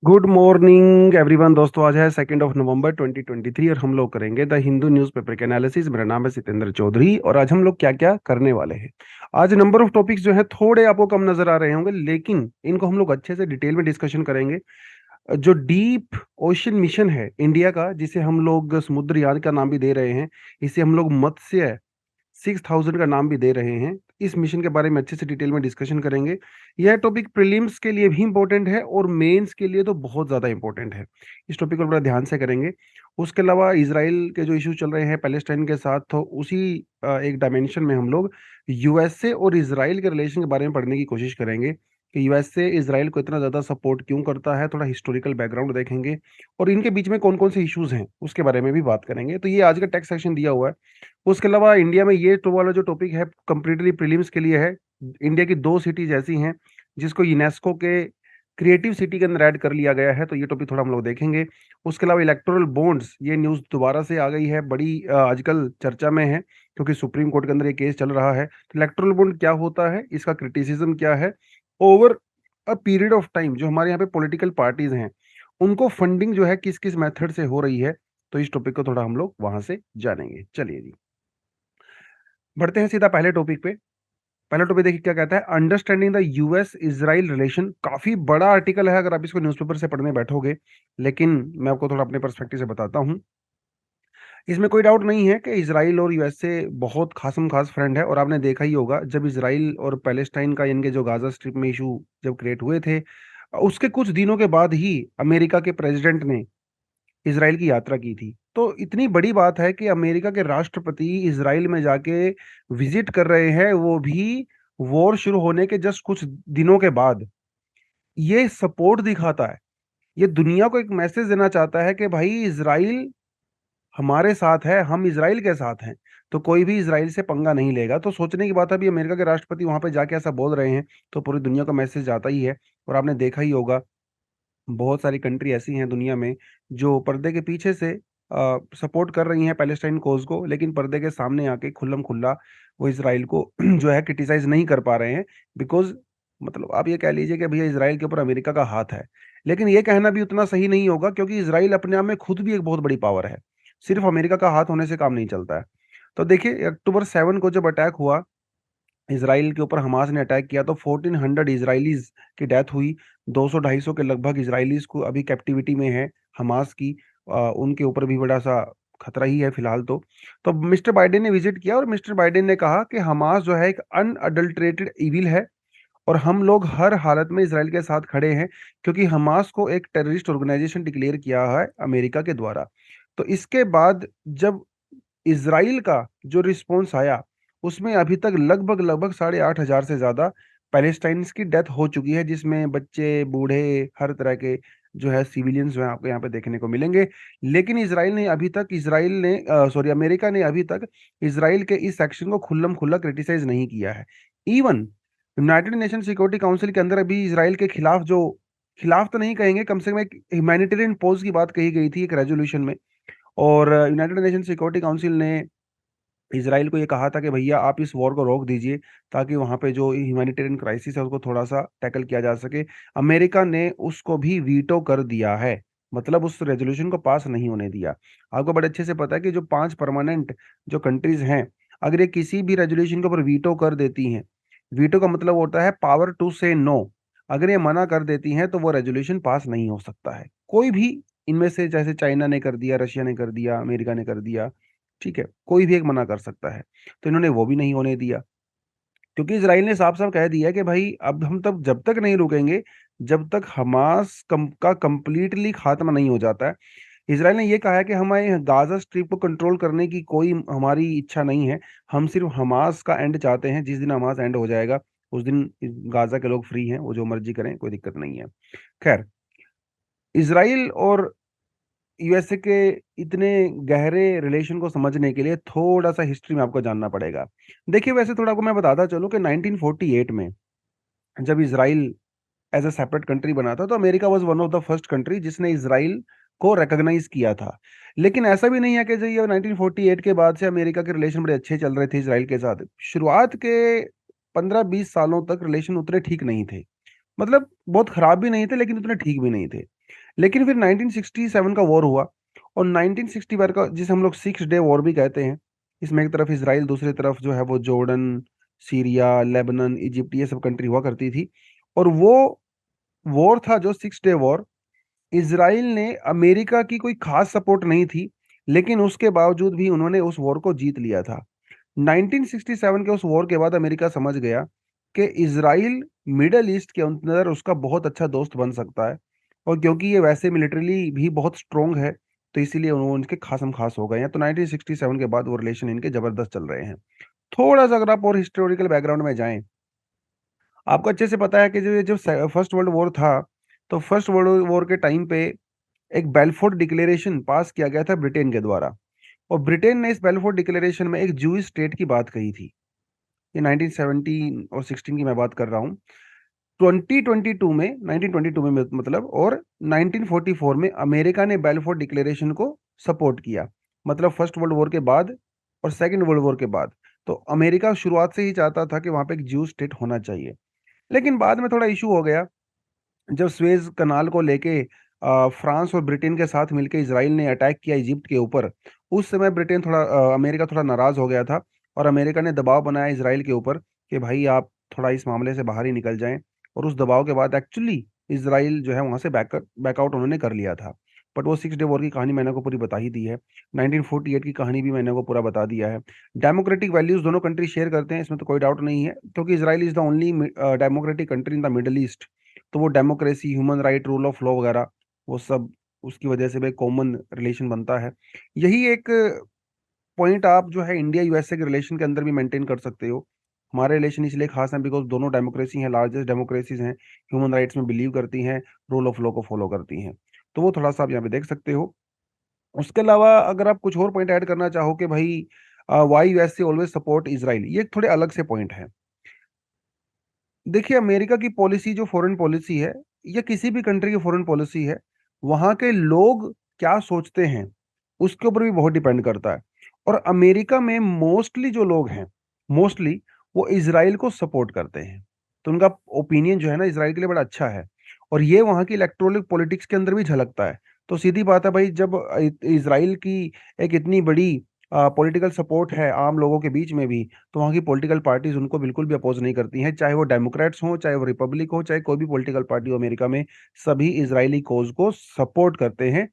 Good morning everyone दोस्तों, आज है 2 नवंबर 2023 और हम लोग करेंगे द हिंदू न्यूज़पेपर के एनालिसिस। मेरा नाम है सितेंद्र चौधरी और आज हम लोग क्या क्या करने वाले हैं। आज नंबर ऑफ टॉपिक्स जो है थोड़े आपको कम नजर आ रहे होंगे, लेकिन इनको हम लोग अच्छे से डिटेल में डिस्कशन करेंगे। जो डीप ओशन मिशन है इंडिया का, जिसे हम लोग समुद्रयान का नाम भी दे रहे हैं, इसे हम लोग मत्स्य 6000 का नाम भी दे रहे हैं। इस मिशन के बारे में अच्छे से डिटेल में डिस्कशन करेंगे। यह टॉपिक प्रीलिम्स के लिए भी इंपॉर्टेंट है और मेंस के लिए तो बहुत ज़्यादा इंपॉर्टेंट है। इस टॉपिक को बड़ा ध्यान से करेंगे। उसके अलावा इसराइल के जो इशू चल रहे हैं पैलेस्टाइन के साथ, तो उसी एक डायमेंशन में हम लोग यूएसए और इसराइल के रिलेशन के बारे में पढ़ने की कोशिश करेंगे कि यूएसए इसराइल को इतना ज़्यादा सपोर्ट क्यों करता है। थोड़ा हिस्टोरिकल बैकग्राउंड देखेंगे और इनके बीच में कौन कौन से इश्यूज हैं उसके बारे में भी बात करेंगे। तो ये आज का टेक्स्ट सेक्शन दिया हुआ है। उसके अलावा इंडिया में ये तो वाला जो टॉपिक है कंप्लीटली प्रीलिम्स के लिए है। इंडिया की दो सिटीज ऐसी हैं जिसको यूनेस्को के क्रिएटिव सिटी के अंदर ऐड कर लिया गया है, तो ये टॉपिक थोड़ा हम लोग देखेंगे। उसके अलावा इलेक्टोरल बॉन्ड्स, ये न्यूज़ दोबारा से आ गई है, बड़ी आजकल चर्चा में है क्योंकि सुप्रीम कोर्ट के अंदर ये केस चल रहा है। तो इलेक्टोरल बॉन्ड क्या होता है, इसका क्रिटिसिज्म क्या है over a period of time, जो हमारे यहाँ पे पॉलिटिकल पार्टीज हैं उनको फंडिंग जो है किस किस मेथड से हो रही है, तो इस टॉपिक को थोड़ा हम लोग वहां से जानेंगे। चलिए जी, बढ़ते हैं सीधा पहले टॉपिक पे। पहला टॉपिक देखिए क्या कहता है, understanding the US Israel relation. काफी बड़ा आर्टिकल है अगर आप इसको न्यूज़पेपर से पढ़ने बैठोगे, लेकिन मैं आपको थोड़ा अपने पर्सपेक्टिव से बताता हूँ। इसमें कोई डाउट नहीं है कि इसराइल और यूएसए बहुत खासम खास फ्रेंड है, और आपने देखा ही होगा जब इसराइल और पैलेस्टाइन का यानी कि जो गाजा स्ट्रिप में इशू जब क्रिएट हुए थे, उसके कुछ दिनों के बाद ही अमेरिका के प्रेसिडेंट ने इसराइल की यात्रा की थी। तो इतनी बड़ी बात है कि अमेरिका के राष्ट्रपति इसराइल में जाके विजिट कर रहे हैं, वो भी वॉर शुरू होने के जस्ट कुछ दिनों के बाद। ये सपोर्ट दिखाता है, ये दुनिया को एक मैसेज देना चाहता है कि भाई इसराइल हमारे साथ है, हम इसराइल के साथ हैं, तो कोई भी इसराइल से पंगा नहीं लेगा। तो सोचने की बात है, अभी अमेरिका के राष्ट्रपति वहां पे जाके ऐसा बोल रहे हैं, तो पूरी दुनिया का मैसेज जाता ही है। और आपने देखा ही होगा बहुत सारी कंट्री ऐसी हैं दुनिया में जो पर्दे के पीछे से सपोर्ट कर रही हैं पैलेस्टाइन कोज को, लेकिन पर्दे के सामने आके खुल्लम खुल्ला वो इसराइल को जो है क्रिटिसाइज नहीं कर पा रहे हैं। बिकॉज मतलब आप ये कह लीजिए कि भैया इसराइल के ऊपर अमेरिका का हाथ है, लेकिन ये कहना भी उतना सही नहीं होगा क्योंकि इसराइल अपने आप में खुद भी एक बहुत बड़ी पावर है। सिर्फ अमेरिका का हाथ होने से काम नहीं चलता है। तो देखिए, अक्टूबर 7 को जब अटैक हुआ इसराइल के ऊपर, हमास ने अटैक किया, तो 1400 इसराइलीज की डेथ हुई। 200-250 के लगभग इसराइलीज को अभी कैप्टिविटी में है हमास की। उनके ऊपर भी बड़ा सा खतरा ही है फिलहाल। तो मिस्टर बाइडेन ने विजिट किया और मिस्टर बाइडेन ने कहा कि हमास जो है एक अनअडल्ट्रेटेड इविल है और हम लोग हर हालत में इसराइल के साथ खड़े हैं, क्योंकि हमास को एक टेररिस्ट ऑर्गेनाइजेशन डिक्लेयर किया है अमेरिका के द्वारा। तो इसके बाद जब इसराइल का जो रिस्पॉन्स आया, उसमें अभी तक लगभग लगभग 8,500 से ज्यादा पैलेस्टाइन्स की डेथ हो चुकी है, जिसमें बच्चे बूढ़े हर तरह के जो है सिविलियंस जो है आपको यहाँ पे देखने को मिलेंगे। लेकिन इसराइल ने सॉरी अमेरिका ने अभी तक इसराइल के इस एक्शन को खुल्लम खुल्ला क्रिटिसाइज नहीं किया है। Even United nation security council के अंदर अभी इसराइल के खिलाफ जो, खिलाफ तो नहीं कहेंगे, कम से कम एक ह्यूमैनिटेरियन पॉज की बात कही गई थी एक रेजोल्यूशन में। और यूनाइटेड नेशन सिक्योरिटी काउंसिल ने इसराइल को ये कहा था कि भैया आप इस वॉर को रोक दीजिए, ताकि वहां पे जो ह्यूमैनिटेरियन क्राइसिस है उसको थोड़ा सा टैकल किया जा सके। अमेरिका ने उसको भी वीटो कर दिया है, मतलब उस रेजोल्यूशन को पास नहीं होने दिया। आपको बड़े अच्छे से पता है कि जो 5 परमानेंट जो कंट्रीज हैं, अगर ये किसी भी रेजोल्यूशन के ऊपर वीटो कर देती हैं, वीटो का मतलब होता है पावर टू से नो। अगर ये मना कर देती हैं तो वो रेजोल्यूशन पास नहीं हो सकता है, कोई भी इनमें से, जैसे चाइना ने कर दिया, रशिया ने कर दिया, अमेरिका ने कर दिया, ठीक है, कोई भी एक मना कर सकता है। तो इन्होंने वो भी नहीं होने दिया, क्योंकि इसराइल ने साफ साफ कह दिया कि भाई अब हम तब जब तक नहीं रुकेंगे जब तक का कंप्लीटली खात्मा नहीं हो जाता है। इसराइल ने ये कहा है कि हमें गाजा स्ट्रिप को कंट्रोल करने की कोई हमारी इच्छा नहीं है, हम सिर्फ हमास का एंड चाहते हैं। जिस दिन हमास एंड हो जाएगा उस दिन गाजा के लोग फ्री हैं, वो जो मर्जी करें, कोई दिक्कत नहीं है। खैर, इसराइल और यूएसए के इतने गहरे रिलेशन को समझने के लिए थोड़ा सा हिस्ट्री में आपको जानना पड़ेगा। देखिए, वैसे थोड़ा आपको मैं बताता चलूं कि 1948 में जब Israel as a separate country बना था, तो America was one of the first country जिसने इसराइल को रिकॉग्नाइज किया था। लेकिन ऐसा भी नहीं है कि जो ये 1948 के बाद से अमेरिका के रिलेशन बड़े अच्छे चल रहे थे इसराइल के साथ। शुरुआत के 15-20 सालों तक रिलेशन उतने ठीक नहीं थे, मतलब बहुत खराब भी नहीं थे लेकिन उतने ठीक भी नहीं थे। लेकिन फिर 1967 का वॉर हुआ, और 1961 का, जिसे हम लोग 6 डे वॉर भी कहते हैं, इसमें एक तरफ इसराइल, दूसरी तरफ जो है वो जॉर्डन, सीरिया, लेबनान, इजिप्ट, ये सब कंट्री हुआ करती थी। और वो वॉर था जो 6 डे वॉर, इसराइल ने अमेरिका की कोई खास सपोर्ट नहीं थी, लेकिन उसके बावजूद भी उन्होंने उस वॉर को जीत लिया था। 1967 के उस वॉर के बाद अमेरिका समझ गया कि इसराइल मिडल ईस्ट के अंदर उसका बहुत अच्छा दोस्त बन सकता है, और क्योंकि ये वैसे मिलिटरीली भी बहुत स्ट्रोंग है, तो इसीलिए उन्होंने उनके खासम खास हो गए हैं। तो 1967 के बाद वो रिलेशन इनके जबरदस्त चल रहे हैं। थोड़ा सा अगर आप और हिस्टोरिकल बैकग्राउंड में जाएं, आपको अच्छे से पता है कि जो फर्स्ट वर्ल्ड वॉर था, तो फर्स्ट वर्ल्ड वॉर के टाइम पे एक बेल्फोर्ट डिक्लेरेशन पास किया गया था ब्रिटेन के द्वारा। और ब्रिटेन ने इस बेल्फोर्ट डिक्लेरेशन में एक जूइश स्टेट की बात कही थी। ये 1917 और 16 की मैं बात कर रहा हूँ। 2022 में 1922 में मतलब, और 1944 में अमेरिका ने बेल्फोर्ट डिक्लेरेशन को सपोर्ट किया। मतलब फर्स्ट वर्ल्ड वॉर के बाद और सेकंड वर्ल्ड वॉर के बाद, तो अमेरिका शुरुआत से ही चाहता था कि वहां पे एक ज्यू स्टेट होना चाहिए। लेकिन बाद में थोड़ा इशू हो गया, जब स्वेज कनाल को लेके फ्रांस और ब्रिटेन के साथ मिलकर इसराइल ने अटैक किया इजिप्ट के ऊपर। उस समय ब्रिटेन थोड़ा अमेरिका थोड़ा नाराज हो गया था, और अमेरिका ने दबाव बनाया इसराइल के ऊपर कि भाई आप थोड़ा इस मामले से बाहर ही निकल जाएं। और उस दबाव के बाद एक्चुअली इसराइल जो है वहां से बैकआउट उन्होंने कर लिया था। बट वो 6 डे वॉर की कहानी मैंने को पूरी बता ही दी है। 1948 की कहानी भी मैंने को पूरा बता दिया है। डेमोक्रेटिक वैल्यूज दोनों कंट्री शेयर करते हैं, इसमें तो कोई डाउट नहीं है, क्योंकि Israel is the only democratic country in the middle east. तो वो democracy, human right, rule of law वगैरह, वो सब उसकी वजह से भी कॉमन रिलेशन बनता है। यही एक पॉइंट आप जो है इंडिया यूएसए के रिलेशन के अंदर भी मेंटेन कर सकते हो। हमारे रिलेशन इसलिए खास हैं बिकॉज दोनों डेमोक्रेसी हैं, लार्जेस्ट डेमोक्रेसीज हैं, ह्यूमन राइट्स में बिलीव करती हैं, रूल ऑफ लॉ को फॉलो करती हैं। तो वो थोड़ा सा आप यहाँ पे देख सकते हो। उसके अलावा अगर आप कुछ और पॉइंट ऐड करना चाहो कि भाई why USA always support Israel, ये एक थोड़े अलग से पॉइंट है। देखिए, अमेरिका की पॉलिसी जो फॉरेन पॉलिसी है, या किसी भी कंट्री की फॉरेन पॉलिसी है, वहां के लोग क्या सोचते हैं उसके ऊपर भी बहुत डिपेंड करता है। और अमेरिका में मोस्टली जो लोग हैं, मोस्टली वो इसराइल को सपोर्ट करते हैं। तो उनका ओपिनियन जो है ना इसराइल के लिए बड़ा अच्छा है, और ये वहां की इलेक्ट्रोनिक पॉलिटिक्स के अंदर भी झलकता है। तो सीधी बात है भाई, जब इसराइल की एक इतनी बड़ी पॉलिटिकल सपोर्ट है आम लोगों के बीच में भी, तो वहाँ की पॉलिटिकल पार्टीज उनको बिल्कुल भी अपोज नहीं करती हैं, चाहे वो डेमोक्रेट्स हों, चाहे वो रिपब्लिक हो, चाहे कोई भी पॉलिटिकल पार्टी हो अमेरिका में, सभी इजरायली कोज को सपोर्ट करते हैं।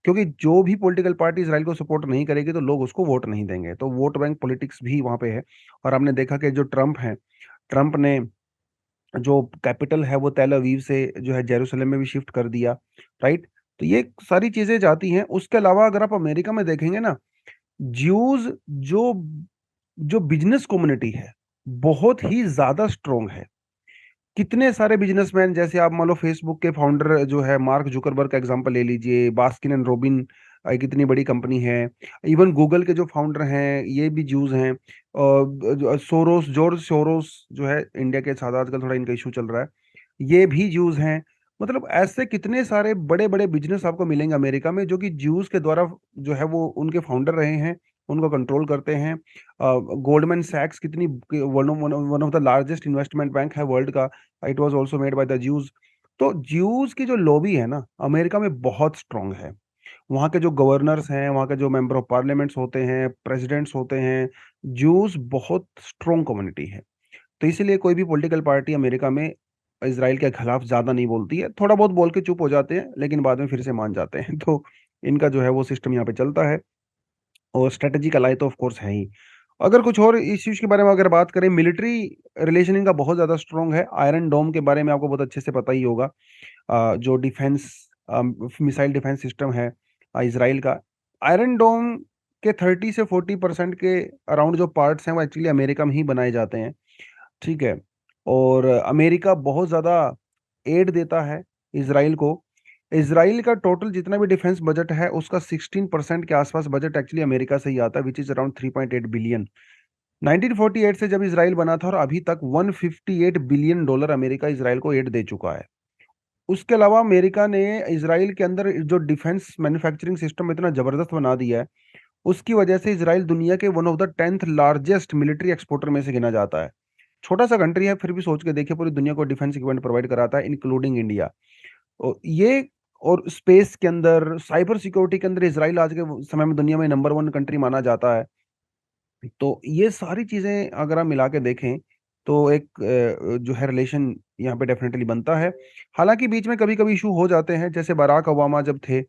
क्योंकि जो भी पॉलिटिकल पार्टी इसराइल को सपोर्ट नहीं करेगी तो लोग उसको वोट नहीं देंगे, तो वोट बैंक पॉलिटिक्स भी वहाँ पे है। और आपने देखा कि जो ट्रम्प है, ट्रम्प ने जो कैपिटल है वो तेल अवीव से जो है जेरूसलम में भी शिफ्ट कर दिया। राइट। तो ये सारी चीजें जाती हैं। उसके अलावा अगर आप अमेरिका में देखेंगे ना, ज्यूज जो जो बिजनेस कम्युनिटी है बहुत ही ज्यादा स्ट्रोंग है। कितने सारे बिजनेसमैन, जैसे आप मान लो फेसबुक के फाउंडर जो है मार्क जुकरबर्ग का एग्जांपल ले लीजिए, बास्किन एंड रॉबिन एक इतनी बड़ी कंपनी है। इवन गूगल के जो फाउंडर हैं ये भी ज्यूज हैं। और सोरोस, जॉर्ज सोरोस जो है इंडिया के साथ आजकल थोड़ा इनका इशू चल रहा है, ये भी ज्यूज हैं। मतलब ऐसे कितने सारे बड़े बड़े बिजनेस आपको मिलेंगे अमेरिका में जो कि ज्यूज के द्वारा जो है वो उनके फाउंडर रहे हैं, उनको कंट्रोल करते हैं। गोल्डमैन सैक्स कितनी one of the largest investment bank है वर्ल्ड का, it was also made by the Jews. तो ज्यूज की जो लॉबी है ना अमेरिका में बहुत स्ट्रांग है। वहाँ के जो गवर्नर्स हैं, वहाँ के जो मेंबर ऑफ पार्लियामेंट्स होते हैं, प्रेसिडेंट्स होते हैं, ज्यूज बहुत स्ट्रांग कम्युनिटी है। तो इसीलिए कोई भी पॉलिटिकल पार्टी अमेरिका में इसराइल के खिलाफ ज्यादा नहीं बोलती है, थोड़ा बहुत बोल के चुप हो जाते हैं लेकिन बाद में फिर से मान जाते हैं। तो इनका जो है वो सिस्टम यहाँ पे चलता है। और स्ट्रेटेजिक अलाई तो ऑफ कोर्स है ही। अगर कुछ और इश्यूज के बारे में अगर बात करें, मिलिट्री रिलेशन इनका बहुत ज्यादा स्ट्रांग है। आयरन डोम के बारे में आपको बहुत अच्छे से पता ही होगा। जो डिफेंस मिसाइल डिफेंस सिस्टम है इसराइल का, आयरन डोम के 30 से 40% के अराउंड जो पार्ट्स हैं वो एक्चुअली अमेरिका में ही बनाए जाते हैं। ठीक है। और अमेरिका बहुत ज़्यादा एड देता है इसराइल को। इसराइल का टोटल जितना भी डिफेंस बजट है उसका 16% के आसपास बजट एक्चुअली अमेरिका से ही आता है, विच इज अराउंड 3.8 बिलियन। 1948 से जब इसराइल बना था और अभी तक $158 बिलियन अमेरिका इसराइल को एड दे चुका है। उसके अलावा अमेरिका ने इसराइल के अंदर जो डिफेंस मैन्युफैक्चरिंग सिस्टम इतना जबरदस्त बना दिया है, उसकी वजह से इसराइल दुनिया के one of the 10th largest military exporter में से गिना जाता है। छोटा सा कंट्री है, फिर भी सोच के देखिए पूरी दुनिया को डिफेंस इक्विपमेंट प्रोवाइड कराता है इंक्लूडिंग इंडिया। ये और स्पेस के अंदर, साइबर सिक्योरिटी के अंदर इसराइल आज के समय में दुनिया में नंबर वन कंट्री माना जाता है। तो ये सारी चीजें अगर आप मिला के देखें तो एक जो है रिलेशन यहाँ पे डेफिनेटली बनता है। हालांकि बीच में कभी कभी इशू हो जाते हैं, जैसे बराक ओबामा जब थे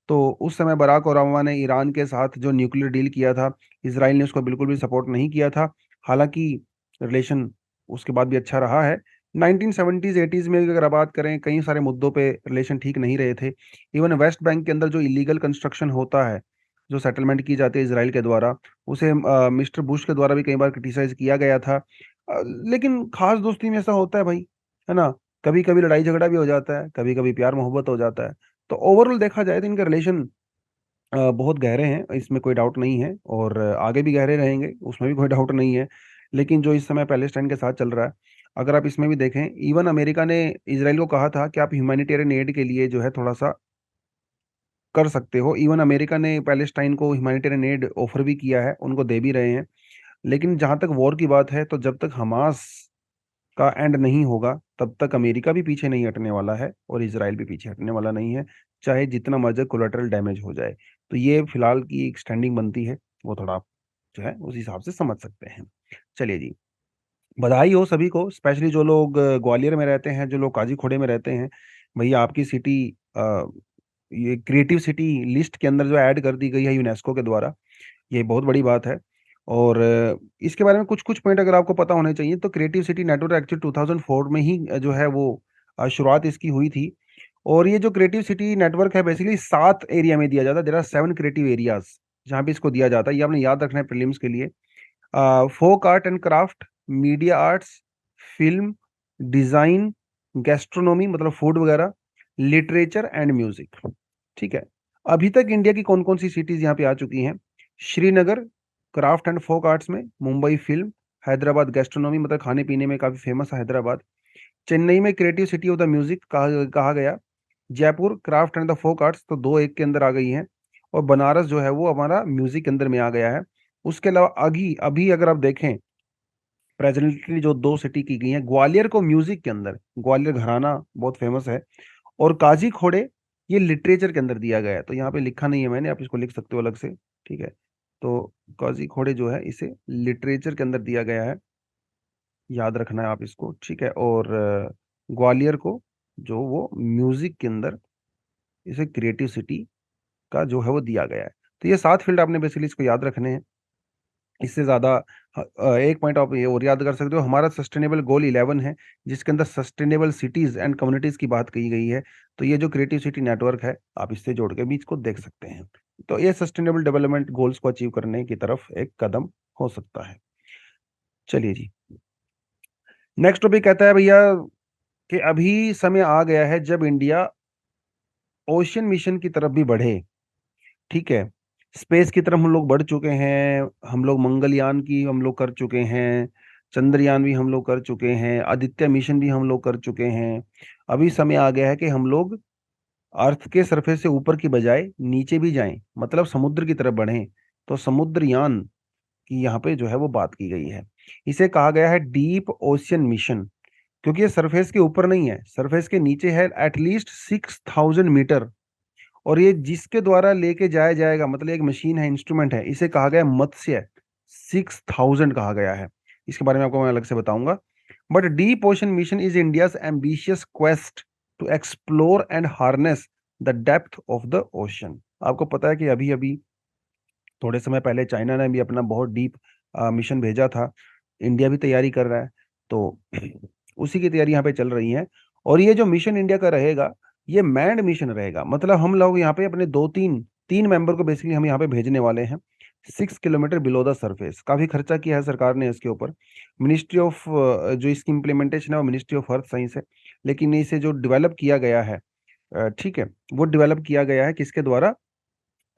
तो उस समय बराक ओबामा ने ईरान के साथ जो न्यूक्लियर डील किया था, इसराइल ने उसको बिल्कुल भी सपोर्ट नहीं किया था। हालांकि रिलेशन उसके बाद भी अच्छा रहा है। 1970s 80s में भी अगर आप बात करें, कई सारे मुद्दों पे रिलेशन ठीक नहीं रहे थे। इवन वेस्ट बैंक के अंदर जो इलीगल कंस्ट्रक्शन होता है, जो सेटलमेंट की जाती है इसराइल के द्वारा, उसे मिस्टर बुश के द्वारा भी कई बार क्रिटिसाइज किया गया था। लेकिन खास दोस्ती में ऐसा होता है भाई, है ना, कभी कभी लड़ाई झगड़ा भी हो जाता है, कभी कभी प्यार मोहब्बत हो जाता है। तो ओवरऑल देखा जाए तो इनका रिलेशन बहुत गहरे हैं, इसमें कोई डाउट नहीं है, और आगे भी गहरे रहेंगे, उसमें भी कोई डाउट नहीं है। लेकिन जो इस समय पैलेस्टाइन के साथ चल रहा है, अगर आप इसमें भी देखें, इवन अमेरिका ने इसराइल को कहा था कि आप ह्यूमैनिटेरियन एड के लिए जो है थोड़ा सा कर सकते हो। इवन अमेरिका ने पैलेस्टाइन को ह्यूमैनिटेरियन एड ऑफर भी किया है, उनको दे भी रहे हैं। लेकिन जहां तक वॉर की बात है, तो जब तक हमास का एंड नहीं होगा तब तक अमेरिका भी पीछे नहीं हटने वाला है और इसराइल भी पीछे हटने वाला नहीं है, चाहे जितना मर्जी कोलेटरल डैमेज हो जाए। तो ये फिलहाल की एक स्टैंडिंग बनती है, वो थोड़ा आप जो है उस हिसाब से समझ सकते हैं। चलिए जी, बधाई हो सभी को, स्पेशली जो लोग ग्वालियर में रहते हैं, जो लोग काजी खोड़े में रहते हैं। भैया आपकी सिटी ये क्रिएटिव सिटी लिस्ट के अंदर जो ऐड कर दी गई है यूनेस्को के द्वारा, ये बहुत बड़ी बात है। और इसके बारे में कुछ कुछ पॉइंट अगर आपको पता होने चाहिए, तो क्रिएटिव सिटी नेटवर्क एक्चुअली 2004 में ही जो है वो शुरुआत इसकी हुई थी। और ये जो क्रिएटिव सिटी नेटवर्क है, बेसिकली 7 एरिया में दिया जाता है। देयर आर 7 क्रिएटिव एरियाज जहाँ पे इसको दिया जाता है, ये आपने याद रखना है प्रीलिम्स के लिए। Folk art and craft, media arts, film, design, gastronomy मतलब फूड वगैरह, लिटरेचर एंड म्यूजिक। ठीक है, अभी तक इंडिया की कौन कौन सी सिटीज यहाँ पे आ चुकी हैं? Srinagar craft and folk arts में, मुंबई फिल्म, हैदराबाद गैस्ट्रोनॉमी मतलब खाने पीने में काफी फेमस है हैदराबाद, चेन्नई में creative city of the music कहा गया, Jaipur craft and the folk arts, तो दो एक के अंदर आ गई हैं, और बनारस जो है वो हमारा म्यूजिक के अंदर में आ गया है। उसके अलावा अभी अभी अगर आप देखें, प्रेजेंटली जो दो सिटी की गई हैं, ग्वालियर को म्यूजिक के अंदर, ग्वालियर घराना बहुत फेमस है, और काजी खोड़े ये लिटरेचर के अंदर दिया गया है। तो यहाँ पे लिखा नहीं है मैंने, आप इसको लिख सकते हो अलग से। ठीक है, तो काजी खोड़े जो है इसे लिटरेचर के अंदर दिया गया है, याद रखना है आप इसको। ठीक है, और ग्वालियर को जो वो म्यूजिक के अंदर इसे क्रिएटिव सिटी का जो है वो दिया गया है। तो ये 7 फील्ड आपने बेसिकली इसको याद रखने हैं, इससे ज्यादा एक पॉइंट आप ये और याद कर सकते हो, हमारा सस्टेनेबल गोल 11 है, जिसके अंदर सस्टेनेबल सिटीज एंड कम्युनिटीज की बात कही गई है। तो ये जो क्रिएटिव सिटी नेटवर्क है, आप इससे जोड़ के भी इसको देख सकते हैं। तो ये सस्टेनेबल डेवलपमेंट गोल्स को अचीव करने की तरफ एक कदम हो सकता है। चलिए जी, नेक्स्ट टॉपिक कहता है भैया कि अभी समय आ गया है जब इंडिया ओशियन मिशन की तरफ भी बढ़े। ठीक है, स्पेस की तरफ हम लोग बढ़ चुके हैं, हम लोग मंगलयान की हम लोग कर चुके हैं, चंद्रयान भी हम लोग कर चुके हैं, आदित्य मिशन भी हम लोग कर चुके हैं। अभी समय आ गया है कि हम लोग अर्थ के सरफेस से ऊपर की बजाय नीचे भी जाएं, मतलब समुद्र की तरफ बढ़ें। तो समुद्रयान की यहाँ पे जो है वो बात की गई है। इसे कहा गया है डीप ओशियन मिशन, क्योंकि ये सरफेस के ऊपर नहीं है, सरफेस के नीचे है, एटलीस्ट 6000 मीटर। और ये जिसके द्वारा लेके जाया जाएगा, मतलब एक मशीन है, इंस्ट्रूमेंट है, इसे कहा गया है मत्स्य। 6000 कहा गया है, इसके बारे में आपको मैं अलग से बताऊंगा। But deep ocean mission is India's ambitious quest to explore and harness the depth of the ocean. आपको पता है कि अभी अभी थोड़े समय पहले चाइना ने भी अपना बहुत डीप मिशन भेजा था, इंडिया भी तैयारी कर रहा है। तो उसी की तैयारी यहाँ पे चल रही है। और ये जो मिशन इंडिया का रहेगा, ये मैंड मिशन रहेगा, मतलब हम लोग यहाँ पे अपने दो तीन तीन मेंबर को बेसिकली हम यहाँ पे भेजने वाले हैं 6 किलोमीटर बिलो द सरफेस। काफी खर्चा किया है सरकार ने इसके ऊपर। मिनिस्ट्री ऑफ जो इसकी इम्प्लीमेंटेशन है वो मिनिस्ट्री ऑफ अर्थ साइंस है, लेकिन इसे जो डेवलप किया गया है, ठीक है, वो डेवलप किया गया है किसके द्वारा?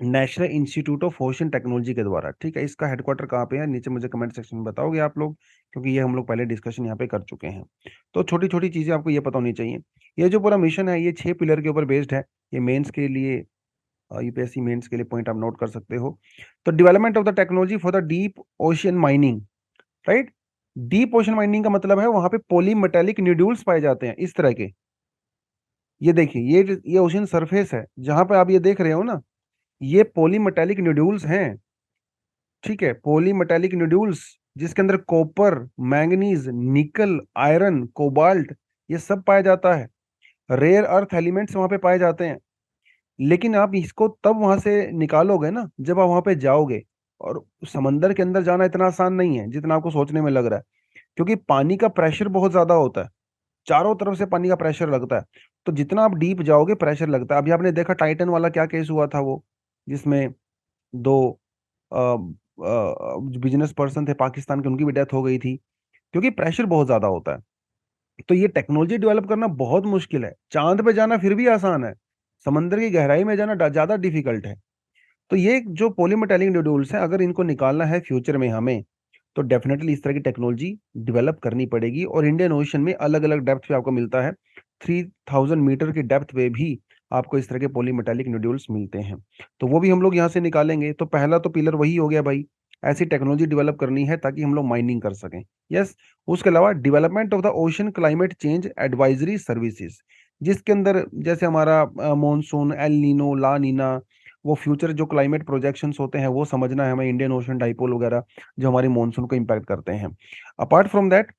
National institute of ocean technology के द्वारा। ठीक है, इसका हेडक्वार्टर कहाँ पे है, नीचे मुझे कमेंट सेक्शन में बताओगे आप लोग, क्योंकि ये हम लोग पहले डिस्कशन यहाँ पे कर चुके हैं। तो छोटी छोटी चीजें आपको ये पता होनी चाहिए। ये जो पूरा मिशन है ये 6 पिलर के ऊपर बेस्ड है। ये मेंस के लिए, यूपीएससी मेंस के लिए पॉइंट आप नोट कर सकते हो। तो development of the technology for the deep ocean mining, right. Deep ocean mining का मतलब है वहां पे पॉलीमेटेलिक न्यूड्यूल्स पाए जाते हैं इस तरह के, ये देखिए, ये ओशन सरफेस है जहां पे आप ये देख रहे हो ना, ये पॉलीमेटेलिक नोड्यूल्स हैं। ठीक है, पॉलीमेटेलिक नोड्यूल्स जिसके अंदर कॉपर, मैंगनीज, निकल, आयरन, कोबाल्ट ये सब पाया जाता है। रेयर अर्थ एलिमेंट्स वहां पे पाए जाते हैं। लेकिन आप इसको तब वहां से निकालोगे ना जब आप वहां पे जाओगे। और समंदर के अंदर जाना इतना आसान नहीं है जितना आपको सोचने में लग रहा है, क्योंकि पानी का प्रेशर बहुत ज्यादा होता है। चारों तरफ से पानी का प्रेशर लगता है। तो जितना आप डीप जाओगे प्रेशर लगता है। अभी आपने देखा टाइटन वाला क्या केस हुआ था, वो जिसमें दो बिजनेस पर्सन थे पाकिस्तान के, उनकी भी डेथ हो गई थी, क्योंकि प्रेशर बहुत ज्यादा होता है। तो ये टेक्नोलॉजी डेवलप करना बहुत मुश्किल है। चांद पे जाना फिर भी आसान है, समंदर की गहराई में जाना ज्यादा डिफिकल्ट है। तो ये जो पॉलीमेटेलिक नोड्यूल्स हैं, अगर इनको निकालना है फ्यूचर में हमें, तो डेफिनेटली इस तरह की टेक्नोलॉजी डेवलप करनी पड़ेगी। और इंडियन ओशन में अलग अलग डेप्थ पे आपको मिलता है। 3000 मीटर की डेप्थ पे भी आपको इस तरह के पॉलीमेटेलिक नोड्यूल्स मिलते हैं। तो वो भी हम लोग यहाँ से निकालेंगे। तो पहला तो पिलर वही हो गया भाई, ऐसी टेक्नोलॉजी डेवलप करनी है ताकि हम लोग माइनिंग कर सकें। यस। उसके अलावा development of the ocean climate change advisory services, जिसके अंदर जैसे हमारा मॉनसून, एल नीनो, ला नीना, वो फ्यूचर जो क्लाइमेट प्रोजेक्शंस होते हैं वो समझना है हमें, इंडियन ओशन डाइपोल वगैरह जो हमारी मॉनसून को इम्पैक्ट करते हैं। अपार्ट फ्रॉम दैट,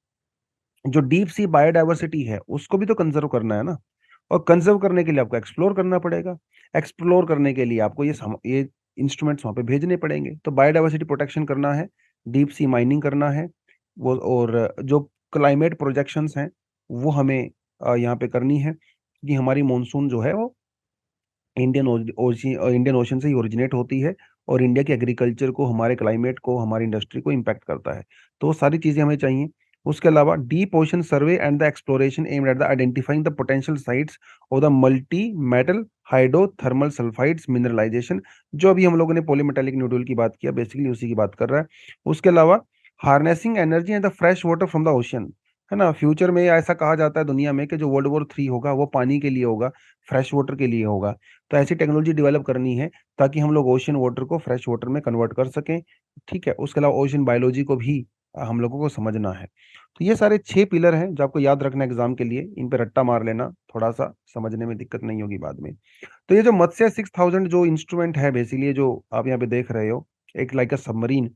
जो डीप सी बायोडाइवर्सिटी है उसको भी तो कंजर्व करना है ना। और कंजर्व करने के लिए आपको एक्सप्लोर करना पड़ेगा। एक्सप्लोर करने के लिए आपको ये इंस्ट्रूमेंट्स वहां पे भेजने पड़ेंगे। तो बायोडाइवर्सिटी प्रोटेक्शन करना है, डीप सी माइनिंग करना है, वो और जो क्लाइमेट प्रोजेक्शंस हैं वो हमें यहाँ पे करनी है कि हमारी मॉनसून जो है वो इंडियन ओशन से ही ओरिजिनेट होती है, और इंडिया के एग्रीकल्चर को, हमारे क्लाइमेट को, हमारी इंडस्ट्री को इम्पैक्ट करता है। तो वो सारी चीज़ें हमें चाहिए। उसके अलावा deep ocean survey and the exploration aimed at the identifying the potential sites of the multi metal hydrothermal sulphides mineralisation, जो अभी हम लोगों ने पॉलीमेटेलिक न्यूडल की बात किया, बेसिकली उसी की बात कर रहा है। उसके अलावा harnessing energy and the fresh water from the ocean, है ना। फ्यूचर में ऐसा कहा जाता है दुनिया में कि जो वर्ल्ड वॉर 3 होगा वो पानी के लिए होगा, फ्रेश वाटर के लिए होगा। तो ऐसी टेक्नोलॉजी डेवलप करनी है ताकि हम लोग ओशन वाटर को फ्रेश वाटर में कन्वर्ट कर सकें। ठीक है, उसके अलावा ओशन बायोलॉजी को भी हम लोगों को समझना है। तो ये सारे 6 पिलर हैं जो आपको याद रखना एग्जाम के लिए। इन पे रट्टा मार लेना, थोड़ा सा समझने में दिक्कत नहीं होगी बाद में। तो ये जो मत्स्य 6000 जो इंस्ट्रूमेंट है, बेसिकली जो आप यहाँ पे देख रहे हो, एक लाइक अ सबमरीन।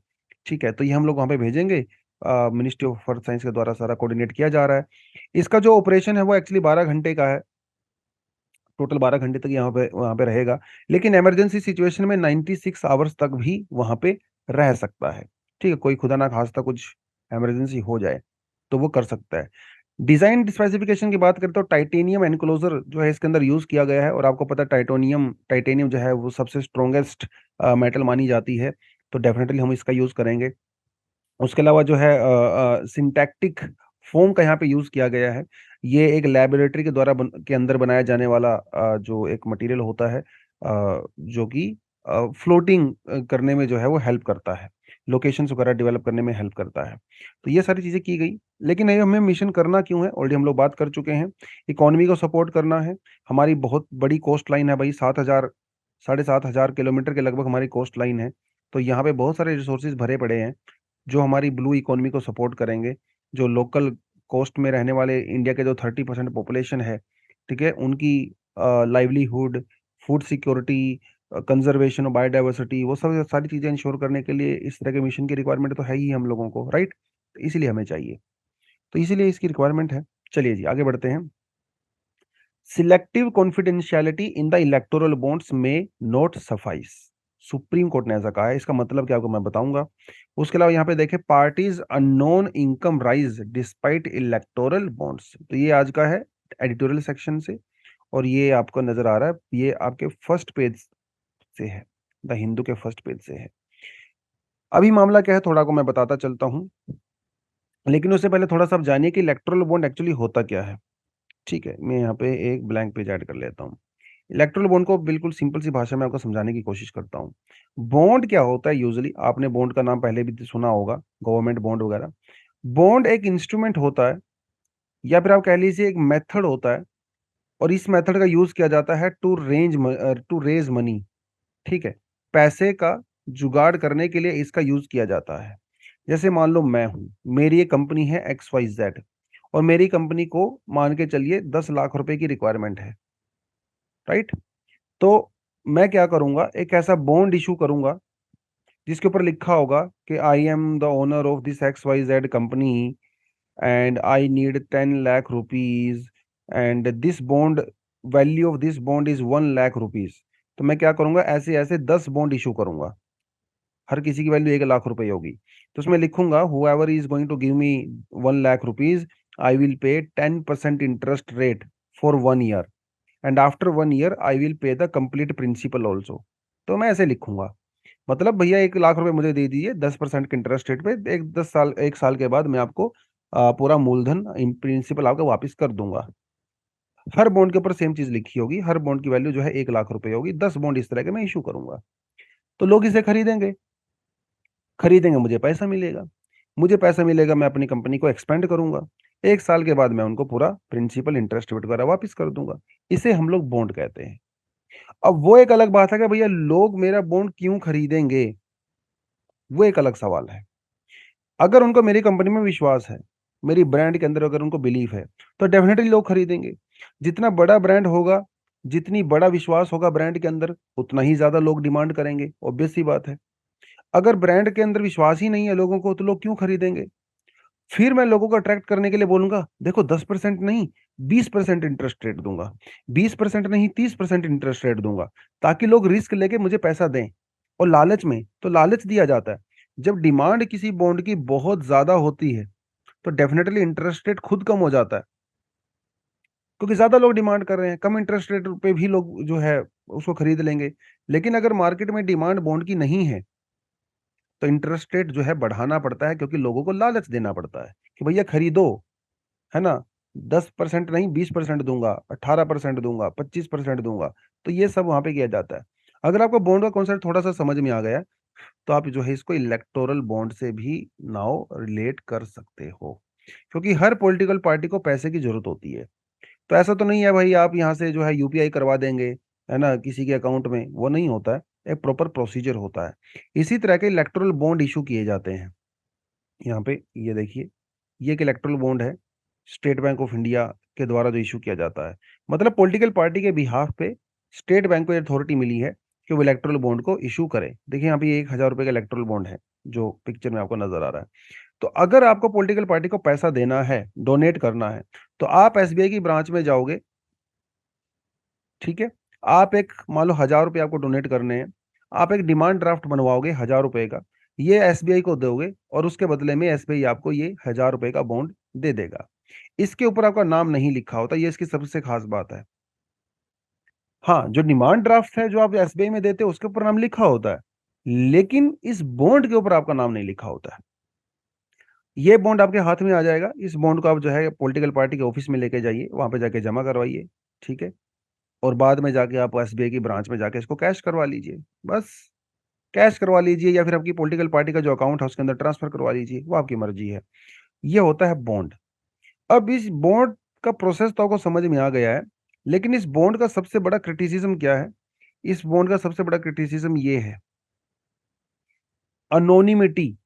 ठीक है, तो ये हम लोग वहाँ पे भेजेंगे। मिनिस्ट्री ऑफ अर्थ साइंस के द्वारा सारा कोऑर्डिनेट किया जा रहा है। इसका जो ऑपरेशन है वो एक्चुअली 12 घंटे का है। टोटल 12 घंटे तक यहाँ पे वहाँ पे रहेगा। लेकिन इमरजेंसी सिचुएशन में 96 आवर्स तक भी वहाँ पे रह सकता है। ठीक है, कोई खुदा ना खास्ता कुछ इमरजेंसी हो जाए तो वो कर सकता है। डिजाइन स्पेसिफिकेशन की बात करें तो टाइटेनियम एनक्लोजर जो है इसके अंदर यूज किया गया है। और आपको पता है टाइटेनियम टाइटेनियम जो है वो सबसे स्ट्रोंगेस्ट मेटल मानी जाती है। तो डेफिनेटली हम इसका यूज करेंगे। उसके अलावा जो है सिंटैक्टिक फोम का यहाँ पे यूज किया गया है। ये एक लेबोरेटरी के द्वारा के अंदर बनाया जाने वाला जो एक मटेरियल होता है, जो कि फ्लोटिंग करने में जो है वो हेल्प करता है, लोकेशंस वगैरह डेवलप करने में हेल्प करता है। तो ये सारी चीजें की गई। लेकिन ये हमें मिशन करना क्यों है, ऑलरेडी हम लोग बात कर चुके हैं। इकोनॉमी को सपोर्ट करना है। हमारी बहुत बड़ी कोस्ट लाइन है भाई, 7,000 7,500 किलोमीटर के लगभग हमारी कोस्ट लाइन है। तो यहाँ पे बहुत सारे रिसोर्सेज भरे पड़े हैं जो हमारी ब्लू इकोनॉमी को सपोर्ट करेंगे। जो लोकल कोस्ट में रहने वाले इंडिया के जो 30% पॉपुलेशन है, ठीक है, उनकी livelihood, food security, conservation of biodiversity, वो सब सारी चीज़ें इंश्योर करने के लिए इस तरह के मिशन की रिक्वायरमेंट तो है ही हम लोगों को, राइट। तो इसीलिए हमें चाहिए, तो इसीलिए इसकी रिक्वायरमेंट है। चलिए जी आगे बढ़ते हैं। Selective confidentiality in the electoral bonds में नॉट सफाइस, सुप्रीम कोर्ट ने ऐसा कहा है। इसका मतलब क्या आपको मैं बताऊंगा। उसके अलावा यहाँ पे देखें, parties unknown income rise despite electoral bonds, तो ये आज का है एडिटोरियल सेक्शन से। और ये आपको नजर आ रहा है, ये आपके फर्स्ट पेज से है, द हिंदू के फर्स्ट पेज से है। अभी मामला क्या है थोड़ा को मैं बताता चलता हूँ, लेकिन उससे पहले थोड़ा सा आप जानिए कि इलेक्टोरल बॉन्ड एक्चुअली होता क्या है। ठीक है, मैं यहाँ पे एक ब्लैंक पेज ऐड कर लेता हूँ। इलेक्ट्रल बॉन्ड को बिल्कुल सिंपल सी भाषा में आपको समझाने की कोशिश करता हूँ। बॉन्ड क्या होता है, यूजुअली आपने बॉन्ड का नाम पहले भी सुना होगा, गवर्नमेंट बॉन्ड वगैरह। बॉन्ड एक इंस्ट्रूमेंट होता है, या फिर आप कह लीजिए एक मेथड होता है। और इस मेथड का यूज किया जाता है टू रेज मनी। ठीक है, पैसे का जुगाड़ करने के लिए इसका यूज किया जाता है। जैसे मान लो मैं हूं, मेरी एक कंपनी है XYZ, और मेरी कंपनी को मान के चलिए 10 लाख रुपए की रिक्वायरमेंट है। राइट। तो मैं क्या करूंगा, एक ऐसा बॉन्ड इशू करूंगा जिसके ऊपर लिखा होगा कि I am the owner of this X Y Z company and I need 10 lakh rupees and this bond, value of this bond is 1 lakh rupees. तो मैं क्या करूंगा, ऐसे ऐसे 10 बॉन्ड इशू करूंगा, हर किसी की वैल्यू 1 लाख रुपए होगी। तो उसमें लिखूंगा whoever is going to give me 1 lakh rupees, I will pay 10% interest rate for 1 year and after 1 year I will pay the complete principal also. तो मैं ऐसे लिखूंगा, मतलब भैया 1 लाख रुपए मुझे दे दीजिए 10% के इंटरेस्ट रेट पे, एक 10 साल, 1 साल के बाद मैं आपको पूरा मूलधन प्रिंसिपल आपका वापस कर दूंगा। हर बॉन्ड के ऊपर सेम चीज लिखी होगी, हर बॉन्ड की वैल्यू जो है 1 लाख रुपए होगी, 10 बॉन्ड इस तरह के मैं इशू करूंगा। तो लोग इसे खरीदेंगे, खरीदेंगे, मुझे पैसा मिलेगा, मुझे पैसा मिलेगा, मैं अपनी कंपनी को एक्सपेंड करूंगा, 1 साल के बाद मैं उनको पूरा प्रिंसिपल इंटरेस्ट वगैरह वापस कर दूंगा। इसे हम लोग बॉन्ड कहते हैं। अब वो एक अलग बात है कि भैया लोग मेरा बॉन्ड क्यों खरीदेंगे, वो एक अलग सवाल है। अगर उनको मेरी कंपनी में विश्वास है, मेरी ब्रांड के अंदर अगर उनको बिलीफ है, तो डेफिनेटली लोग खरीदेंगे। जितना बड़ा ब्रांड होगा, जितनी बड़ा विश्वास होगा ब्रांड के अंदर, उतना ही ज्यादा लोग डिमांड करेंगे, ऑब्वियस सी बात है। अगर ब्रांड के अंदर विश्वास ही नहीं है लोगों को, तो लोग क्यों खरीदेंगे। फिर मैं लोगों को अट्रैक्ट करने के लिए बोलूंगा, देखो 10% नहीं, 20% इंटरेस्ट रेट दूंगा, 20% नहीं, 30% इंटरेस्ट रेट दूंगा, ताकि लोग रिस्क लेके मुझे पैसा दें। और लालच में तो लालच दिया जाता है। जब डिमांड किसी बॉन्ड की बहुत ज्यादा होती है, तो डेफिनेटली इंटरेस्ट रेट खुद कम हो जाता है, क्योंकि ज्यादा लोग डिमांड कर रहे हैं, कम इंटरेस्ट रेट पे भी लोग जो है उसको खरीद लेंगे। लेकिन अगर मार्केट में डिमांड बॉन्ड की नहीं है, तो इंटरेस्ट रेट जो है बढ़ाना पड़ता है, क्योंकि लोगों को लालच देना पड़ता है कि भैया खरीदो, है ना। 10% नहीं, 20% दूंगा, 18% दूंगा, 25% दूंगा। तो ये सब वहां पे किया जाता है। अगर आपको बॉन्ड का कॉन्सेप्ट थोड़ा सा समझ में आ गया, तो आप जो है इसको इलेक्टोरल बॉन्ड से भी नाउ रिलेट कर सकते हो, क्योंकि हर पॉलिटिकल पार्टी को पैसे की जरूरत होती है। तो ऐसा तो नहीं है भाई आप यहाँ से जो है यूपीआई करवा देंगे, है ना, किसी के अकाउंट में, वो नहीं होता है। एक प्रॉपर प्रोसीजर होता है। इसी तरह के इलेक्टोरल बॉन्ड इशू किए जाते हैं। यहाँ पे ये देखिए, ये एक इलेक्टोरल बॉन्ड है, स्टेट बैंक ऑफ इंडिया के द्वारा जो इशू किया जाता है। मतलब पॉलिटिकल पार्टी के बिहाफ पे स्टेट बैंक को अथॉरिटी मिली है कि वो इलेक्टोरल बॉन्ड को इशू करे। देखिए यहाँ पे ये 1,000 रुपए का इलेक्टोरल बॉन्ड है, जो पिक्चर में आपको नजर आ रहा है। तो अगर आपको पॉलिटिकल पार्टी को पैसा देना है, डोनेट करना है, तो आप एसबीआई की ब्रांच में जाओगे, ठीक है। आप एक, मान लो 1,000 रुपये आपको डोनेट करने हैं, आप एक डिमांड ड्राफ्ट बनवाओगे 1,000 रुपए का, ये एसबीआई को दोगे, और उसके बदले में एसबीआई आपको ये 1,000 रुपए का बॉन्ड दे देगा। इसके ऊपर आपका नाम नहीं लिखा होता, ये इसकी सबसे खास बात है। हाँ, जो डिमांड ड्राफ्ट है जो आप एसबीआई में देते हो, उसके ऊपर नाम लिखा होता है, लेकिन इस बॉन्ड के ऊपर आपका नाम नहीं लिखा होता है। ये बॉन्ड आपके हाथ में आ जाएगा, इस बॉन्ड को आप जो है पॉलिटिकल पार्टी के ऑफिस में लेके जाइए, वहां पे जाके जमा करवाइए, ठीक है। और बाद में जाके आप एसबीआई की ब्रांच में जाके इसको कैश करवा लीजिए, बस। कैश करवा लीजिए, या फिर आपकी पॉलिटिकल पार्टी का जो अकाउंट है उसके अंदर ट्रांसफर करवा लीजिए, वो आपकी मर्जी है। ये होता है बॉन्ड। अब इस बॉन्ड का प्रोसेस तो आपको समझ में आ गया है, लेकिन इस बॉन्ड का सबसे बड़ा क्रिटिसिज्म क्या है। इस बॉन्ड का सबसे बड़ा क्रिटिसिज्म ये है, अनोनिमिटी।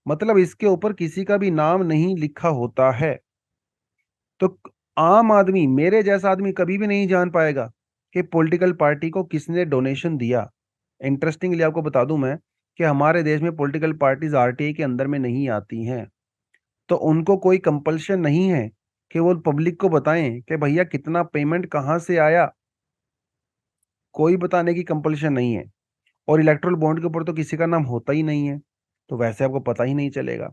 मतलब इसके ऊपर किसी का भी नाम नहीं लिखा होता है। तो आम आदमी, मेरे जैसा आदमी कभी भी नहीं जान पाएगा कि पॉलिटिकल पार्टी को किसने डोनेशन दिया। इंटरेस्टिंगली आपको बता दूं मैं, कि हमारे देश में पॉलिटिकल पार्टीज आरटीआई के अंदर में नहीं आती हैं। तो उनको कोई कंपल्शन नहीं है कि वो पब्लिक को बताएं कि भैया कितना पेमेंट कहाँ से आया, कोई बताने की कंपल्शन नहीं है। और इलेक्ट्रल बॉन्ड के ऊपर तो किसी का नाम होता ही नहीं है, तो वैसे आपको पता ही नहीं चलेगा।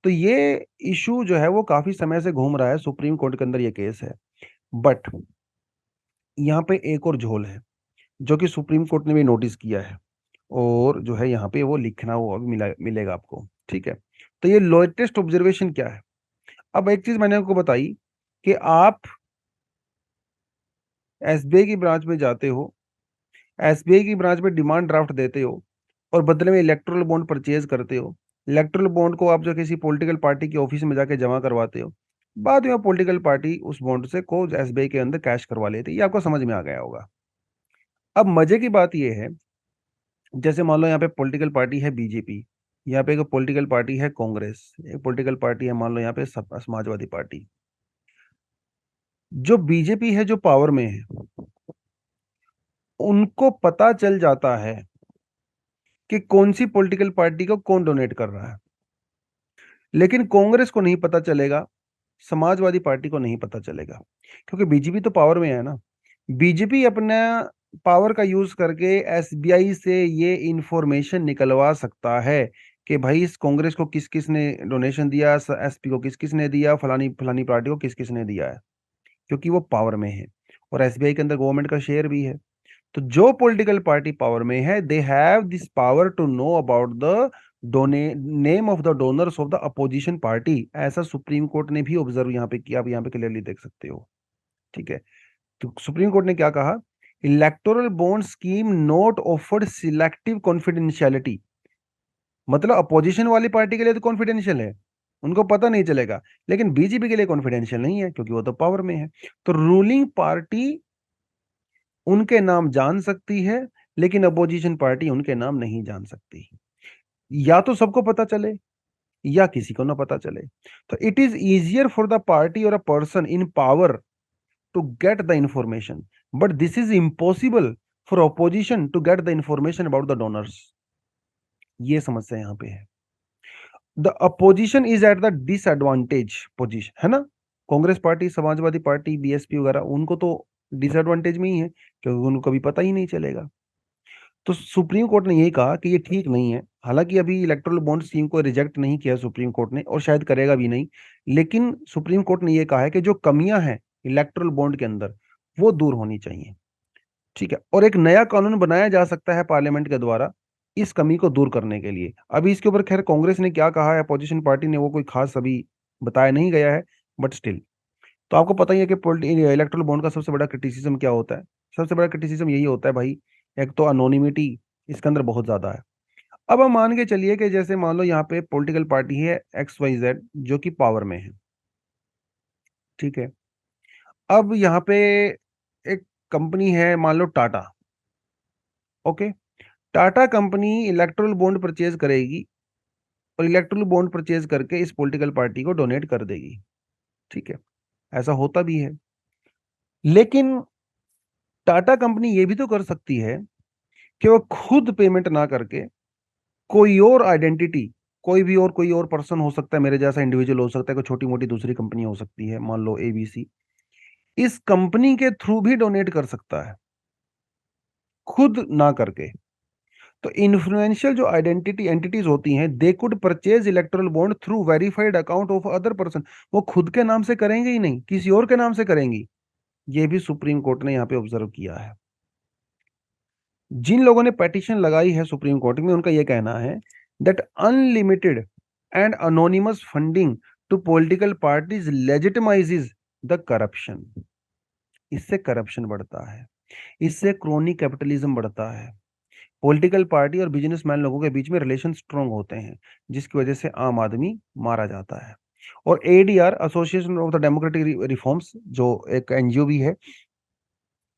तो ये इशू जो है वो काफी समय से घूम रहा है, सुप्रीम कोर्ट के अंदर ये केस है। बट यहाँ पे एक और झोल है, जो कि सुप्रीम कोर्ट ने भी नोटिस किया है, और जो है यहाँ पे वो लिखना हुआ भी मिलेगा आपको, ठीक है। तो ये लेटेस्ट ऑब्जर्वेशन क्या है। अब एक चीज मैंने आपको बताई कि आप एसबीआई की ब्रांच में जाते हो, एसबीआई की ब्रांच में डिमांड ड्राफ्ट देते हो, और बदले में इलेक्ट्रल बॉन्ड परचेज करते हो। इलेक्ट्रल बॉन्ड को आप जो किसी पॉलिटिकल पार्टी के ऑफिस में जाके जमा करवाते हो, बाद में पॉलिटिकल पार्टी उस बॉन्ड से को एसबीआई के अंदर कैश करवा लेती है। ये आपको समझ में आ गया होगा। अब मजे की बात यह है, जैसे मान लो यहाँ पे पॉलिटिकल पार्टी है बीजेपी, यहाँ पे एक पॉलिटिकल पार्टी है कांग्रेस, एक पॉलिटिकल पार्टी है मान लो यहाँ पे समाजवादी पार्टी। जो बीजेपी है, जो पावर में है, उनको पता चल जाता है कि कौन सी पॉलिटिकल पार्टी को कौन डोनेट कर रहा है, लेकिन कांग्रेस को नहीं पता चलेगा, समाजवादी पार्टी को नहीं पता चलेगा, क्योंकि बीजेपी तो पावर में है ना। बीजेपी अपना पावर का यूज करके एसबीआई से ये इंफॉर्मेशन निकलवा सकता है कि भाई इस कांग्रेस को किस किस ने डोनेशन दिया, एसपी को किस किस ने दिया, फलानी फलानी पार्टी को किस किस ने दिया है, क्योंकि वो पावर में है और एसबीआई के अंदर गवर्नमेंट का शेयर भी है। तो जो पॉलिटिकल पार्टी पावर में है, they have this power to know about the donee name of the donors of the opposition party. ऐसा सुप्रीम कोर्ट ने भी ऑब्जर्व यहाँ पे किया, आप यहाँ पे क्लियरली देख सकते हो। ठीक है, तो सुप्रीम कोर्ट ने क्या कहा, electoral bond scheme not offered selective confidentiality, मतलब अपोजिशन वाली पार्टी के लिए तो कॉन्फिडेंशियल है, उनको पता नहीं चलेगा, लेकिन बीजेपी के लिए कॉन्फिडेंशियल नहीं है क्योंकि वो तो पावर में है। तो रूलिंग पार्टी उनके नाम जान सकती है, लेकिन अपोजिशन पार्टी उनके नाम नहीं जान सकती। या तो सबको पता चले या किसी को ना पता चले। तो it is easier for the party और a person in power to get the information, but this is impossible for opposition to get the information about the donors. ये समस्या यहां पे है। The opposition is at the disadvantage position, है ना। Congress party, Samajwadi party, BSP वगैरह, उनको तो डिसएडवांटेज में ही है क्योंकि उनको कभी पता ही नहीं चलेगा। तो सुप्रीम कोर्ट ने यही कहा कि ये ठीक नहीं है। हालांकि अभी इलेक्टोरल बॉन्ड स्कीम को रिजेक्ट नहीं किया सुप्रीम कोर्ट ने और शायद करेगा भी नहीं, लेकिन सुप्रीम कोर्ट ने ये कहा है कि जो कमियां हैं इलेक्टोरल बॉन्ड के अंदर वो दूर होनी चाहिए। ठीक है, और एक नया कानून बनाया जा सकता है पार्लियामेंट के द्वारा इस कमी को दूर करने के लिए। अभी इसके ऊपर खैर कांग्रेस ने क्या कहा है, अपोजिशन पार्टी ने, वो कोई खास अभी बताया नहीं गया है, बट स्टिल। तो आपको पता ही है कि इलेक्टोरल बॉन्ड का सबसे बड़ा क्रिटिसिज्म क्या होता है। सबसे बड़ा क्रिटिसिज्म यही होता है भाई, एक तो अनोनिमिटी इसके अंदर बहुत ज्यादा है। अब हम मान के चलिए कि जैसे मान लो यहाँ पे पॉलिटिकल पार्टी है XYZ जो कि पावर में है। ठीक है, अब यहाँ पे एक कंपनी है, मान लो Tata. Okay, Tata company electoral bond purchase करेगी और इलेक्ट्रल बॉन्ड परचेज करके इस पॉलिटिकल पार्टी को डोनेट कर देगी। ठीक है, ऐसा होता भी है, लेकिन टाटा कंपनी ये भी तो कर सकती है कि वो खुद पेमेंट ना करके कोई और आइडेंटिटी, कोई और पर्सन हो सकता है, मेरे जैसा इंडिविजुअल हो सकता है, कोई छोटी मोटी दूसरी कंपनी हो सकती है, मान लो ABC, इस कंपनी के थ्रू भी डोनेट कर सकता है खुद ना करके। तो इन्फ्लुएंशियल जो आइडेंटिटी एंटिटीज होती हैं, they could purchase electoral bond through verified account of other person. वो खुद के नाम से करेंगे ही नहीं, किसी और के नाम से करेंगी। ये भी सुप्रीम कोर्ट ने यहाँ पे ऑब्जर्व किया है। जिन लोगों ने पेटिशन लगाई है सुप्रीम कोर्ट में, उनका यह कहना है that unlimited and anonymous funding to political parties legitimizes the corruption. इससे करप्शन बढ़ता है, इससे क्रोनी कैपिटलिज्म बढ़ता है। पॉलिटिकल पार्टी और बिजनेसमैन लोगों के बीच में रिलेशन स्ट्रांग होते हैं, जिसकी वजह से आम आदमी मारा जाता है। और ADR, association of the democratic reforms, जो एक NGO भी है,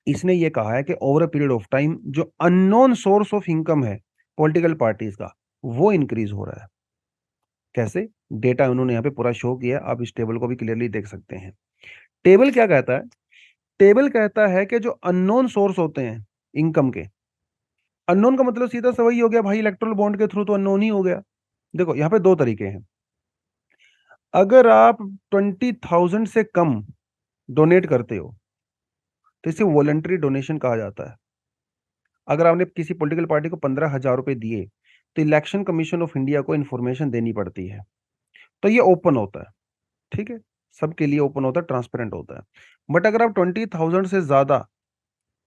इसने ये कहा है कि over a period of time जो अननोन सोर्स ऑफ इनकम है पॉलिटिकल पार्टीज का, वो इंक्रीज हो रहा है। कैसे, डेटा उन्होंने यहाँ पे पूरा शो किया, आप इस टेबल को भी क्लियरली देख सकते हैं। टेबल क्या कहता है, टेबल कहता है कि जो अननोन सोर्स होते हैं इनकम के, अननोन का मतलब सीधा सा वही हो गया भाई, इलेक्ट्रल बॉन्ड के थ्रू तो अननोन ही हो गया। देखो यहाँ पे दो तरीके हैं। अगर आप 20,000 से कम डोनेट करते हो तो इसे वॉलंटरी डोनेशन कहा जाता है। अगर आपने किसी पॉलिटिकल पार्टी को 15,000 रुपए दिए तो इलेक्शन कमीशन ऑफ इंडिया को इन्फॉर्मेशन देनी पड़ती है। तो ये ओपन होता है, ठीक है, सबके लिए ओपन होता है, ट्रांसपेरेंट होता है। बट अगर आप 20,000 से ज्यादा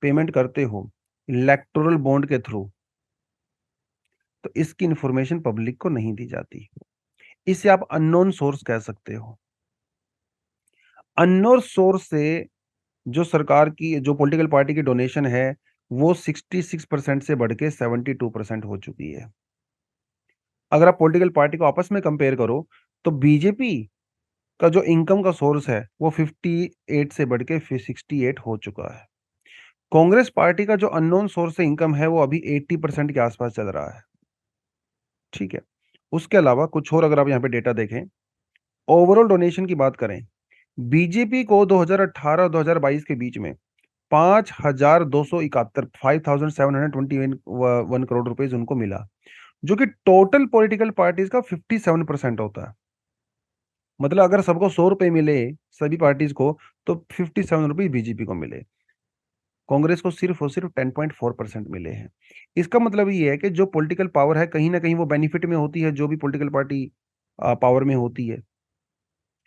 पेमेंट करते हो इलेक्टोरल बॉन्ड के थ्रू, तो इसकी इंफॉर्मेशन पब्लिक को नहीं दी जाती। इसे आप अननोन सोर्स कह सकते हो। अननोन सोर्स से जो सरकार की, जो पॉलिटिकल पार्टी की डोनेशन है, वो 66% से बढ़ के 72% हो चुकी है। अगर आप पॉलिटिकल पार्टी को आपस में कंपेयर करो तो बीजेपी का जो इनकम का सोर्स है वो 58 से बढ़ के 68 हो चुका है। कांग्रेस पार्टी का जो अननोन सोर्स से इनकम है वो अभी 80% के आसपास चल रहा है। ठीक है, उसके अलावा कुछ और अगर आप यहाँ पे डेटा देखें, ओवरऑल डोनेशन की बात करें, बीजेपी को 2018 और 2022 के बीच में 5,271 5,721 करोड़ रुपए उनको मिला, जो कि टोटल पॉलिटिकल पार्टीज का 57% होता है। मतलब अगर सबको 100 रुपए मिले सभी पार्टीज को, तो 57 रुपीज बीजेपी को मिले। कांग्रेस को सिर्फ और सिर्फ 10.4% मिले हैं। इसका मतलब ये है कि जो पॉलिटिकल पावर है कहीं ना कहीं वो बेनिफिट में होती है जो भी पॉलिटिकल पार्टी पावर में होती है।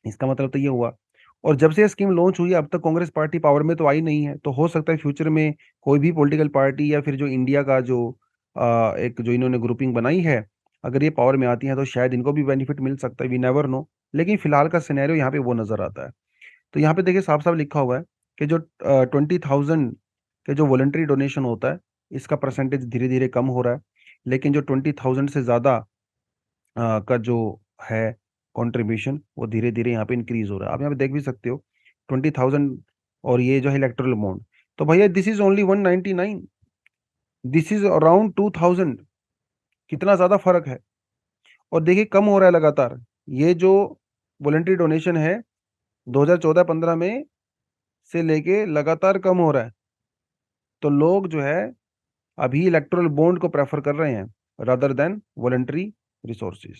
इसका मतलब तो ये हुआ। और जब से ये स्कीम लॉन्च हुई है अब तक कांग्रेस पार्टी पावर में तो आई नहीं है, तो हो सकता है फ्यूचर में कोई भी पॉलिटिकल पार्टी या फिर जो इंडिया का जो एक जो इन्होंने ग्रुपिंग बनाई है, अगर ये पावर में आती है तो शायद इनको भी बेनिफिट मिल सकता है, वी नेवर नो। लेकिन फिलहाल का सिनेरियो यहाँ पे वो नजर आता है। तो यहाँ पे देखिए साफ साफ लिखा हुआ है कि जो 20,000 के जो वॉलंटरी डोनेशन होता है इसका परसेंटेज धीरे धीरे कम हो रहा है, लेकिन जो 20,000 से ज़्यादा का जो है कंट्रीब्यूशन वो धीरे धीरे यहाँ पे इंक्रीज हो रहा है। आप यहाँ पे देख भी सकते हो 20,000 और ये जो है इलेक्टोरल बॉन्ड, तो भैया this is only 199, this is around 2,000। कितना ज़्यादा फर्क है। और देखिए कम हो रहा है लगातार। ये जो वॉलंटरी डोनेशन है 2014-15 में से लेके लगातार कम हो रहा है। तो लोग जो है अभी इलेक्टोरल बॉन्ड को प्रेफर कर रहे हैं रादर देन वॉलंटरी रिसोर्सेज।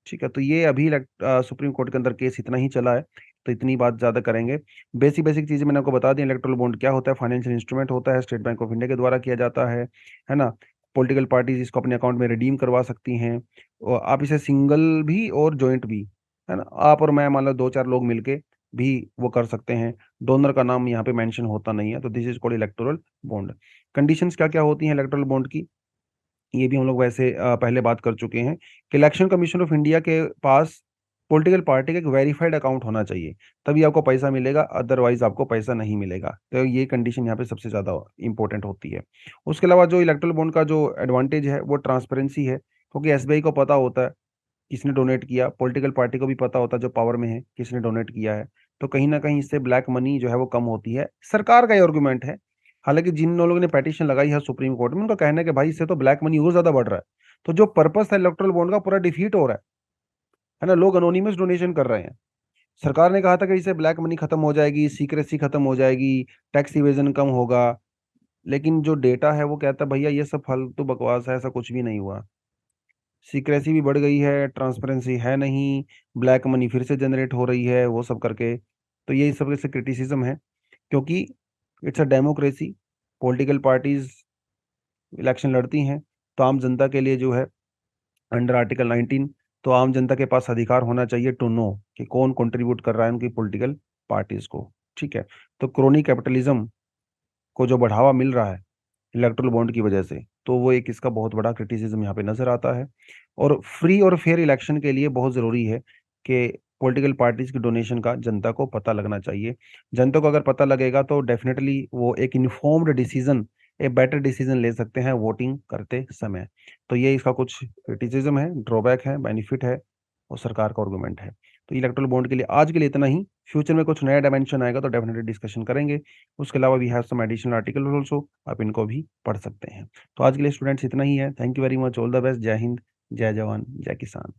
ठीक है, तो ये अभी सुप्रीम कोर्ट के अंदर केस इतना ही चला है, तो इतनी बात ज्यादा करेंगे। बेसिक बेसिक चीजें मैंने आपको बता दी। इलेक्टोरल बॉन्ड क्या होता है, फाइनेंशियल इंस्ट्रूमेंट होता है, स्टेट बैंक ऑफ इंडिया के द्वारा किया जाता है ना। पॉलिटिकल पार्टीज इसको अपने अकाउंट में रिडीम करवा सकती हैं, और आप इसे सिंगल भी और जॉइंट भी, है ना, आप और मैं मान लो 2-4 लोग मिलके भी वो कर सकते हैं। डोनर का नाम यहाँ पे मेंशन होता नहीं है, तो this is called electoral bond. Conditions क्या क्या होती हैं इलेक्टोरल बॉन्ड की, ये भी हम लोग वैसे पहले बात कर चुके हैं कि इलेक्शन कमीशन ऑफ इंडिया के पास पॉलिटिकल पार्टी का एक वेरीफाइड अकाउंट होना चाहिए, तभी आपको पैसा मिलेगा, अदरवाइज आपको पैसा नहीं मिलेगा। तो ये कंडीशन यहाँ पे सबसे ज़्यादा इंपॉर्टेंट होती है। उसके अलावा जो इलेक्टोरल बॉन्ड का जो एडवांटेज है वो ट्रांसपेरेंसी है, क्योंकि एसबीआई को पता होता है किसने डोनेट किया, पॉलिटिकल पार्टी को भी पता होता है जो पावर में है किसने डोनेट किया है। तो कहीं ना कहीं इससे ब्लैक मनी जो है वो कम होती है। सरकार का ये आर्गुमेंट है, हालांकि जिन लोगों ने पेटिशन लगाई है सुप्रीम कोर्ट में उनका कहना है कि भाई इससे तो ब्लैक मनी और ज्यादा बढ़ रहा है। तो जो पर्पस था इलेक्ट्रल बॉन्ड का पूरा डिफीट हो रहा है ना, लोग अनोनिमस डोनेशन कर रहे हैं। सरकार ने कहा था कि इससे ब्लैक मनी खत्म हो जाएगी, सीक्रेसी खत्म हो जाएगी, टैक्स इवेजन कम होगा, लेकिन जो डेटा है वो कहता है भैया ये सब फालतू बकवास है, ऐसा कुछ भी नहीं हुआ। सीक्रेसी भी बढ़ गई है, ट्रांसपेरेंसी है नहीं, ब्लैक मनी फिर से जनरेट हो रही है वो सब करके। तो ये सब से क्रिटिसिज्म है, क्योंकि it's a democracy, political parties election लड़ती हैं, तो आम जनता के लिए जो है अंडर आर्टिकल 19, तो आम जनता के पास अधिकार होना चाहिए टू नो कि कौन कंट्रीब्यूट कर रहा है उनकी पॉलिटिकल पार्टीज को। ठीक है, तो क्रोनी कैपिटलिज्म को जो बढ़ावा मिल रहा है इलेक्ट्रल बॉन्ड की वजह से, तो वो एक इसका बहुत बड़ा क्रिटिसिज्म यहाँ पे नजर आता है। और फ्री और फेयर इलेक्शन के लिए बहुत जरूरी है कि पॉलिटिकल पार्टीज की डोनेशन का जनता को पता लगना चाहिए। जनता को अगर पता लगेगा तो डेफिनेटली वो एक इन्फॉर्म्ड डिसीजन, एक बेटर डिसीजन ले सकते हैं वोटिंग करते समय। तो ये इसका कुछ क्रिटिसिज्म है, ड्रॉबैक है, बेनिफिट है, और सरकार का आर्गुमेंट है। तो इलेक्ट्रल बॉन्ड के लिए आज के लिए इतना ही। फ्यूचर में कुछ नया डायमेंशन आएगा तो डेफिनेटली डिस्कशन करेंगे। उसके अलावा we have some additional article also, आप इनको भी पढ़ सकते हैं। तो आज के लिए स्टूडेंट्स इतना ही है। Thank you very much, all the best, जय हिंद, जय जवान, जय किसान।